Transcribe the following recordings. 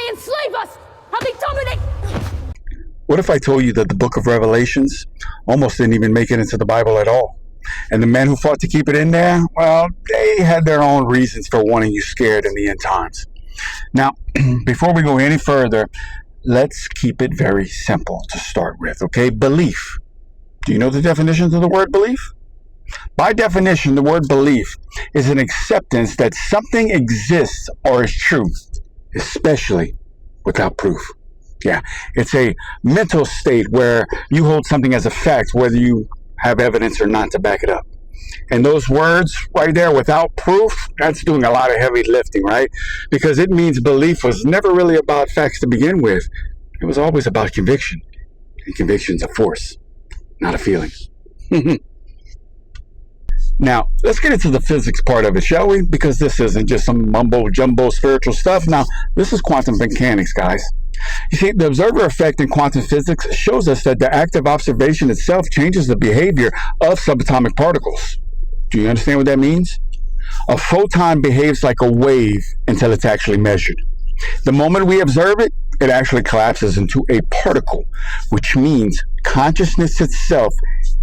they enslave us, how they dominate. What if I told you that the book of Revelations almost didn't even make it into the Bible at all? And the men who fought to keep it in there, well, they had their own reasons for wanting you scared in the end times. Now, before we go any further, let's keep it very simple to start with, okay? Belief. Do you know the definitions of the word belief? By definition, the word belief is an acceptance that something exists or is true, especially without proof. Yeah, it's a mental state where you hold something as a fact, whether you have evidence or not to back it up. And those words right there, without proof, that's doing a lot of heavy lifting, right? Because it means belief was never really about facts to begin with. It was always about conviction. And conviction's a force, not a feeling. Now, let's get into the physics part of it, shall we? Because this isn't just some mumbo-jumbo spiritual stuff. Now, this is quantum mechanics, guys. You see, the observer effect in quantum physics shows us that the active observation itself changes the behavior of subatomic particles. Do you understand what that means? A photon behaves like a wave until it's actually measured. The moment we observe it, it actually collapses into a particle, which means consciousness itself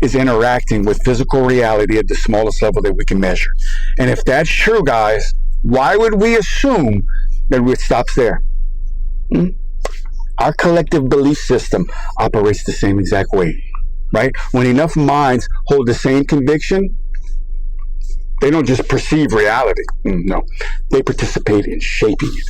is interacting with physical reality at the smallest level that we can measure. And if that's true, guys, why would we assume that it stops there? Our collective belief system operates the same exact way, right? When enough minds hold the same conviction, they don't just perceive reality. No, they participate in shaping it.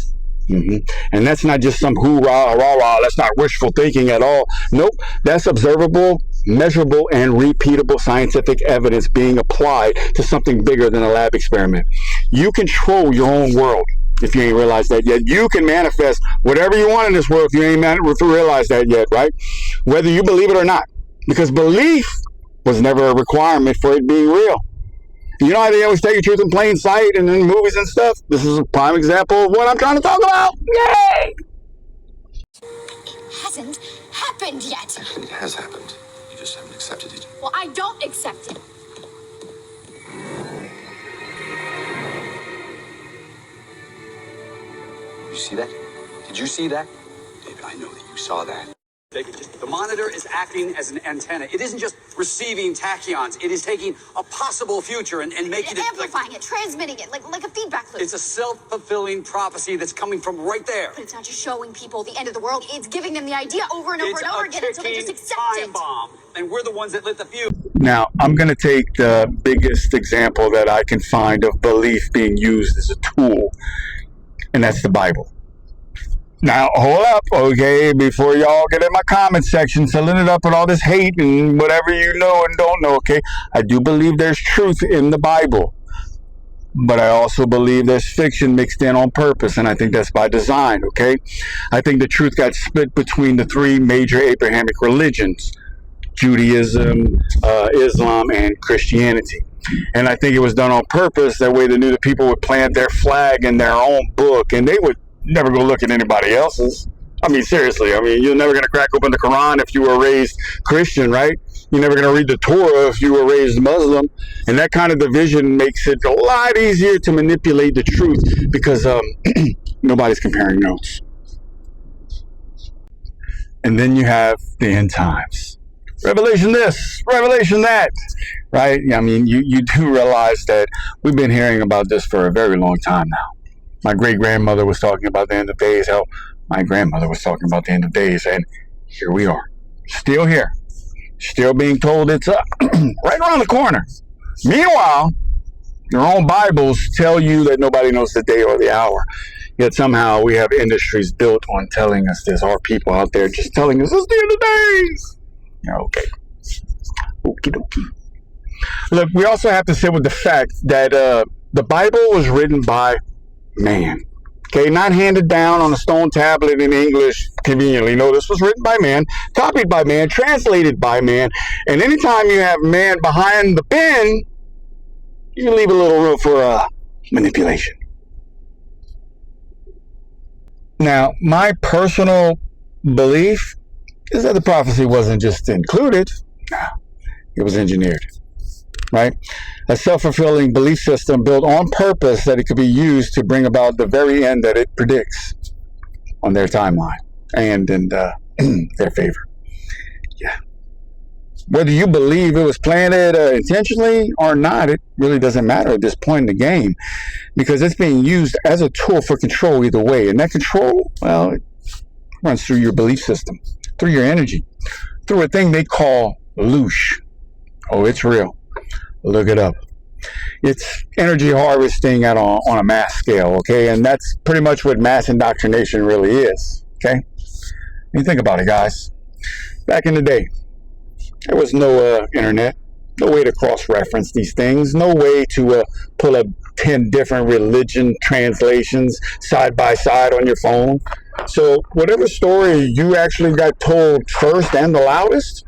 And that's not just some hoorah, rah-rah, that's not wishful thinking at all. Nope, that's observable, measurable, and repeatable scientific evidence being applied to something bigger than a lab experiment. You control your own world. If you ain't realized that yet, you can manifest whatever you want in this world if you ain't realized that yet, right? Whether you believe it or not. Because belief was never a requirement for it being real. You know how they always tell you truth in plain sight and in movies and stuff? This is a prime example of what I'm trying to talk about. Yay! It hasn't happened yet. It has happened. You just haven't accepted it. Well, I don't accept it. You see that? Did you see that? David, I know that you saw that. The monitor is acting as an antenna. It isn't just receiving tachyons. It is taking a possible future and making it amplifying it, transmitting it, like a feedback loop. It's a self-fulfilling prophecy that's coming from right there. But it's not just showing people the end of the world. It's giving them the idea over and over and over again until they just accept it. Time bomb. And we're the ones that lit the fuse. Now, I'm going to take the biggest example that I can find of belief being used as a tool, and that's the Bible. Now, hold up, okay, before y'all get in my comment section, filling it up with all this hate and whatever you know and don't know, okay? I do believe there's truth in the Bible, but I also believe there's fiction mixed in on purpose, and I think that's by design, okay? I think the truth got split between the three major Abrahamic religions, Judaism, Islam, and Christianity. And I think it was done on purpose. That way they knew the people would plant their flag in their own book, and they would never go look at anybody else's. I mean, seriously. I mean, you're never going to crack open the Quran if you were raised Christian, right? You're never going to read the Torah if you were raised Muslim. And that kind of division makes it a lot easier to manipulate the truth because nobody's comparing notes. And then you have the end times. Revelation this, Revelation that, right? I mean, you do realize that we've been hearing about this for a very long time now. My great-grandmother was talking about the end of days. Hell, my grandmother was talking about the end of days. And here we are. Still here. Still being told it's right around the corner. Meanwhile, your own Bibles tell you that nobody knows the day or the hour. Yet somehow we have industries built on telling us this. Our people out there just telling us it's the end of days. Yeah, okay. Okie dokie. Look, we also have to sit with the fact that the Bible was written by man. Okay, not handed down on a stone tablet in English conveniently. No, this was written by man, copied by man, translated by man. And anytime you have man behind the pen, you leave a little room for manipulation. Now, my personal belief is that the prophecy wasn't just included. No, it was engineered. Right? A self-fulfilling belief system built on purpose that it could be used to bring about the very end that it predicts. on their timeline and in their favor. Yeah. Whether you believe it was planted intentionally or not, it really doesn't matter at this point in the game, because it's being used as a tool for control either way. And that control, well, it runs through your belief system, through your energy, through a thing they call loosh. Oh, it's real. Look it up. It's energy harvesting on a mass scale, okay? And that's pretty much what mass indoctrination really is, okay? You think about it, guys. Back in the day, there was no internet, no way to cross-reference these things, no way to pull up 10 different religion translations side by side on your phone. So whatever story you actually got told first and the loudest,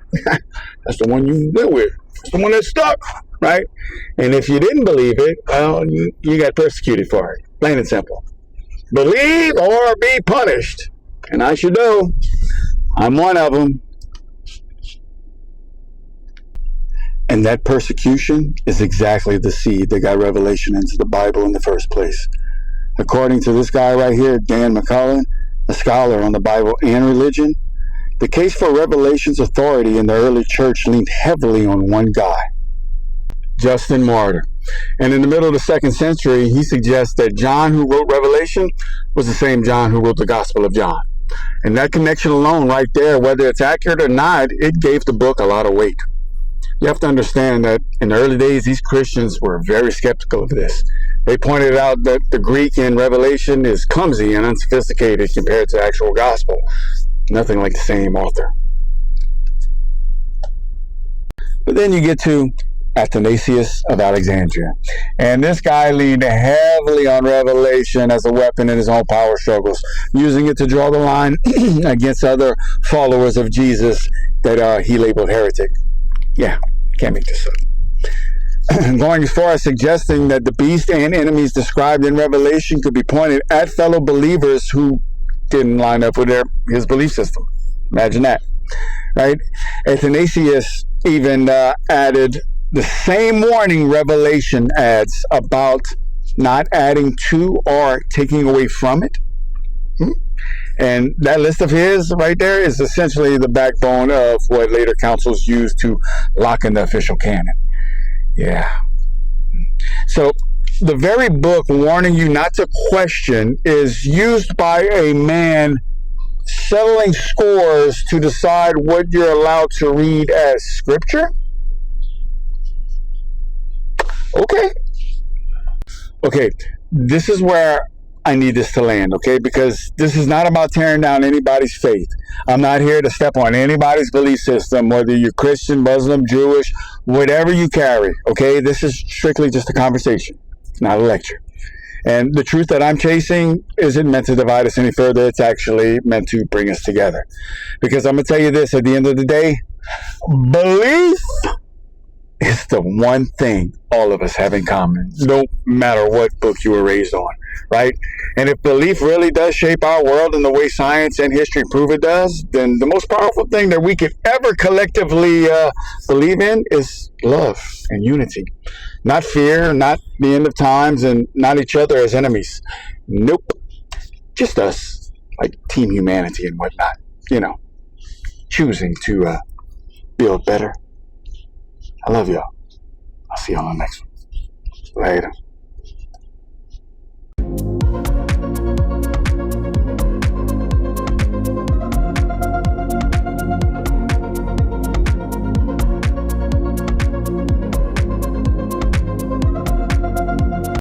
that's the one you went with. It's the one that stuck, right? And if you didn't believe it, well, you got persecuted for it. Plain and simple. Believe or be punished. And I should know, I'm one of them. And that persecution is exactly the seed that got revelation into the Bible in the first place. According to this guy right here, Dan McCullen, a scholar on the Bible and religion, the case for Revelation's authority in the early church leaned heavily on one guy, Justin Martyr. And in the middle of the 2nd century, he suggests that John, who wrote Revelation, was the same John who wrote the Gospel of John. And that connection alone right there, whether it's accurate or not, it gave the book a lot of weight. You have to understand that in the early days, these Christians were very skeptical of this. They pointed out that the Greek in Revelation is clumsy and unsophisticated compared to the actual gospel. Nothing like the same author. But then you get to Athanasius of Alexandria. And this guy leaned heavily on Revelation as a weapon in his own power struggles, using it to draw the line against other followers of Jesus that he labeled heretic. Yeah, can't make this up. Going as far as suggesting that the beast and enemies described in Revelation could be pointed at fellow believers who didn't line up with his belief system. Imagine that, right? Athanasius even added the same warning Revelation adds about not adding to or taking away from it. And that list of his right there is essentially the backbone of what later councils used to lock in the official canon. Yeah. So the very book warning you not to question is used by a man settling scores to decide what you're allowed to read as scripture? Okay, this is where I need this to land, okay? Because this is not about tearing down anybody's faith. I'm not here to step on anybody's belief system, whether you're Christian, Muslim, Jewish, whatever you carry, okay? This is strictly just a conversation. It's not a lecture. And the truth that I'm chasing isn't meant to divide us any further. It's actually meant to bring us together. Because I'm going to tell you this, at the end of the day, belief is the one thing all of us have in common, no matter what book you were raised on, right? And if belief really does shape our world in the way science and history prove it does, then the most powerful thing that we could ever collectively believe in is love and unity. Not fear, not the end of times, and not each other as enemies. Nope. Just us, like team humanity and whatnot, choosing to build better. I love y'all. I'll see y'all on the next one. Later.